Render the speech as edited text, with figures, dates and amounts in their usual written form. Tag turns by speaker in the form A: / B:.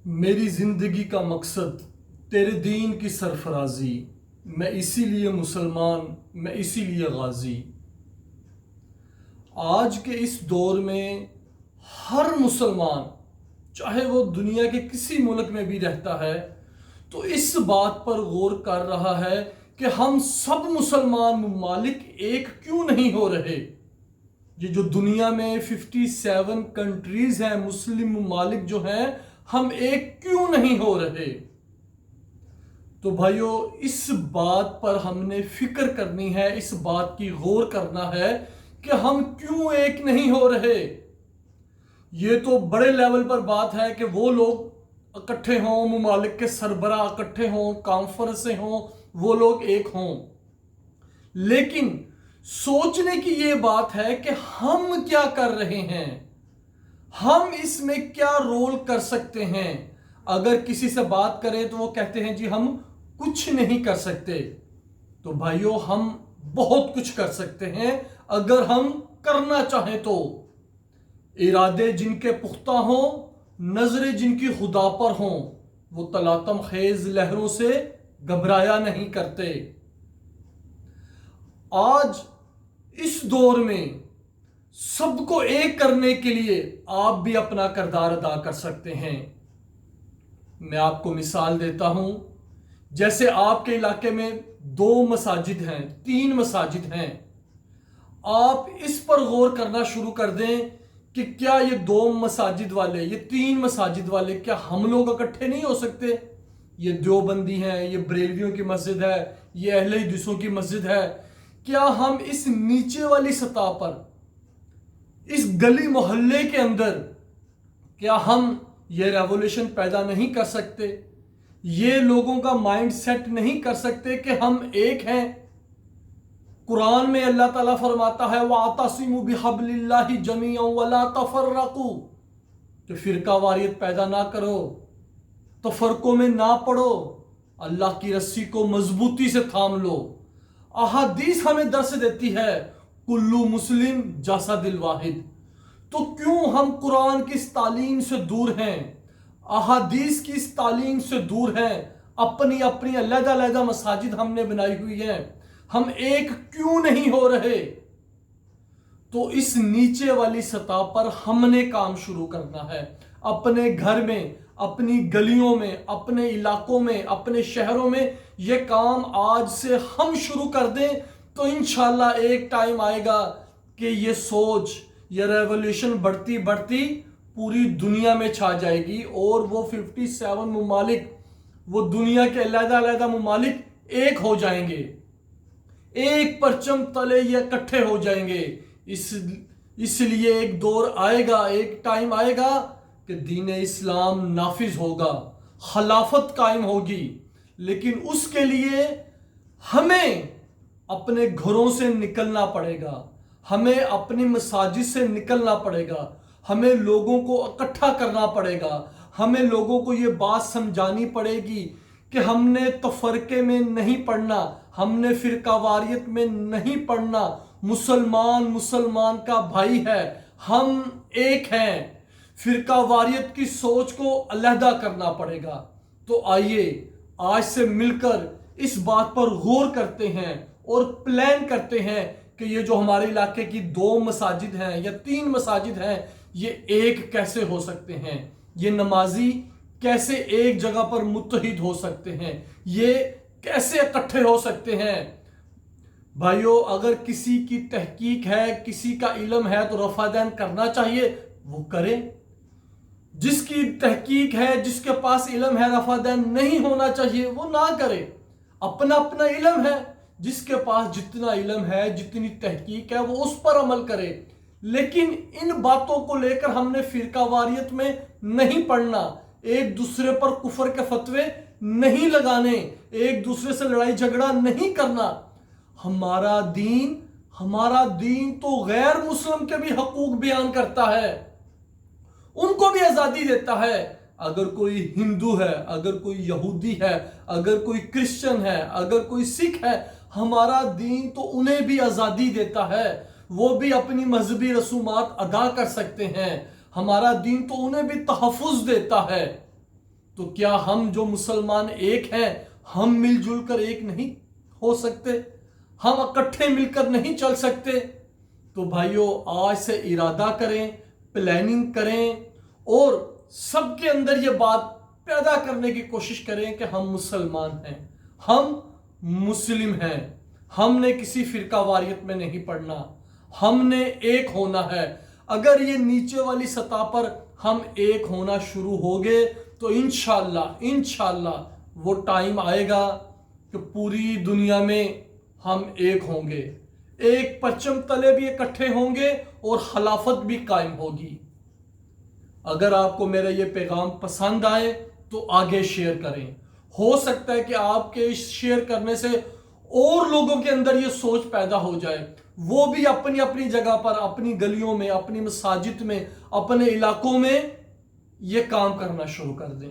A: میری زندگی کا مقصد تیرے دین کی سرفرازی، میں اسی لیے مسلمان، میں اسی لیے غازی۔ آج کے اس دور میں ہر مسلمان، چاہے وہ دنیا کے کسی ملک میں بھی رہتا ہے، تو اس بات پر غور کر رہا ہے کہ ہم سب مسلمان ممالک ایک کیوں نہیں ہو رہے۔ یہ جو دنیا میں 57 کنٹریز ہیں، مسلم ممالک جو ہیں، ہم ایک کیوں نہیں ہو رہے؟ تو بھائیو، اس بات پر ہم نے فکر کرنی ہے، اس بات کی غور کرنا ہے کہ ہم کیوں ایک نہیں ہو رہے۔ یہ تو بڑے لیول پر بات ہے کہ وہ لوگ اکٹھے ہوں، ممالک کے سربراہ اکٹھے ہوں، کانفرنسیں ہوں، وہ لوگ ایک ہوں، لیکن سوچنے کی یہ بات ہے کہ ہم کیا کر رہے ہیں، ہم اس میں کیا رول کر سکتے ہیں۔ اگر کسی سے بات کریں تو وہ کہتے ہیں جی ہم کچھ نہیں کر سکتے، تو بھائیو ہم بہت کچھ کر سکتے ہیں اگر ہم کرنا چاہیں تو۔ ارادے جن کے پختہ ہوں، نظریں جن کی خدا پر ہوں، وہ تلاطم خیز لہروں سے گھبرایا نہیں کرتے۔ آج اس دور میں سب کو ایک کرنے کے لیے آپ بھی اپنا کردار ادا کر سکتے ہیں۔ میں آپ کو مثال دیتا ہوں، جیسے آپ کے علاقے میں 2 مساجد ہیں، 3 مساجد ہیں، آپ اس پر غور کرنا شروع کر دیں کہ کیا یہ 2 مساجد والے، یہ 3 مساجد والے، کیا ہم لوگ اکٹھے نہیں ہو سکتے؟ یہ دیوبندی ہیں، یہ بریلویوں کی مسجد ہے، یہ اہل حدیثوں کی مسجد ہے، کیا ہم اس نیچے والی سطح پر، اس گلی محلے کے اندر، کیا ہم یہ ریولیوشن پیدا نہیں کر سکتے؟ یہ لوگوں کا مائنڈ سیٹ نہیں کر سکتے کہ ہم ایک ہیں؟ قرآن میں اللہ تعالیٰ فرماتا ہے وَاعْتَصِمُوا بِحَبْلِ اللَّهِ جَمِيعًا وَلَا تَفَرَّقُوا، کہ فرقہ واریت پیدا نہ کرو، تفرقوں میں نہ پڑو، اللہ کی رسی کو مضبوطی سے تھام لو۔ احادیث ہمیں درس دیتی ہے کلو مسلم جسد الواحد۔ تو کیوں ہم قرآن کی اس تعلیم سے دور ہیں، احادیث کی اس تعلیم سے دور ہیں، اپنی اپنی علیحدہ علیحدہ مساجد ہم نے بنائی ہوئی ہیں، ہم ایک کیوں نہیں ہو رہے؟ تو اس نیچے والی سطح پر ہم نے کام شروع کرنا ہے، اپنے گھر میں، اپنی گلیوں میں، اپنے علاقوں میں، اپنے شہروں میں یہ کام آج سے ہم شروع کر دیں تو انشاءاللہ ایک ٹائم آئے گا کہ یہ سوچ، یہ ریولیوشن بڑھتی بڑھتی پوری دنیا میں چھا جائے گی، اور وہ 57 ممالک، وہ دنیا کے علیحدہ علیحدہ ممالک ایک ہو جائیں گے، ایک پرچم تلے یہ اکٹھے ہو جائیں گے۔ اس لیے ایک دور آئے گا، ایک ٹائم آئے گا کہ دین اسلام نافذ ہوگا، خلافت قائم ہوگی، لیکن اس کے لیے ہمیں اپنے گھروں سے نکلنا پڑے گا، ہمیں اپنی مساجد سے نکلنا پڑے گا، ہمیں لوگوں کو اکٹھا کرنا پڑے گا، ہمیں لوگوں کو یہ بات سمجھانی پڑے گی کہ ہم نے تفرقے میں نہیں پڑھنا، ہم نے فرقہ واریت میں نہیں پڑھنا، مسلمان کا بھائی ہے، ہم ایک ہیں۔ فرقہ واریت کی سوچ کو علیحدہ کرنا پڑے گا۔ تو آئیے آج سے مل کر اس بات پر غور کرتے ہیں اور پلان کرتے ہیں کہ یہ جو ہمارے علاقے کی 2 مساجد ہیں یا 3 مساجد ہیں، یہ ایک کیسے ہو سکتے ہیں، یہ نمازی کیسے ایک جگہ پر متحد ہو سکتے ہیں، یہ کیسے اکٹھے ہو سکتے ہیں۔ بھائیو، اگر کسی کی تحقیق ہے، کسی کا علم ہے تو رفع دین کرنا چاہیے، وہ کرے۔ جس کی تحقیق ہے، جس کے پاس علم ہے، رفع دین نہیں ہونا چاہیے، وہ نہ کرے۔ اپنا اپنا علم ہے، جس کے پاس جتنا علم ہے، جتنی تحقیق ہے، وہ اس پر عمل کرے۔ لیکن ان باتوں کو لے کر ہم نے فرقہ واریت میں نہیں پڑھنا، ایک دوسرے پر کفر کے فتوے نہیں لگانے، ایک دوسرے سے لڑائی جھگڑا نہیں کرنا۔ ہمارا دین تو غیر مسلم کے بھی حقوق بیان کرتا ہے، ان کو بھی آزادی دیتا ہے۔ اگر کوئی ہندو ہے، اگر کوئی یہودی ہے، اگر کوئی کرسچن ہے، اگر کوئی سکھ ہے، ہمارا دین تو انہیں بھی آزادی دیتا ہے، وہ بھی اپنی مذہبی رسومات ادا کر سکتے ہیں، ہمارا دین تو انہیں بھی تحفظ دیتا ہے۔ تو کیا ہم جو مسلمان ایک ہیں ہم مل جل کر ایک نہیں ہو سکتے؟ ہم اکٹھے مل کر نہیں چل سکتے؟ تو بھائیو آج سے ارادہ کریں، پلاننگ کریں اور سب کے اندر یہ بات پیدا کرنے کی کوشش کریں کہ ہم مسلمان ہیں، ہم مسلم ہیں، ہم نے کسی فرقہ واریت میں نہیں پڑنا، ہم نے ایک ہونا ہے۔ اگر یہ نیچے والی سطح پر ہم ایک ہونا شروع ہو گئے تو انشاءاللہ وہ ٹائم آئے گا کہ پوری دنیا میں ہم ایک ہوں گے، ایک پرچم تلے بھی اکٹھے ہوں گے اور خلافت بھی قائم ہوگی۔ اگر آپ کو میرا یہ پیغام پسند آئے تو آگے شیئر کریں۔ ہو سکتا ہے کہ آپ کے اس شیئر کرنے سے اور لوگوں کے اندر یہ سوچ پیدا ہو جائے، وہ بھی اپنی اپنی جگہ پر، اپنی گلیوں میں، اپنی مساجد میں، اپنے علاقوں میں یہ کام کرنا شروع کر دیں۔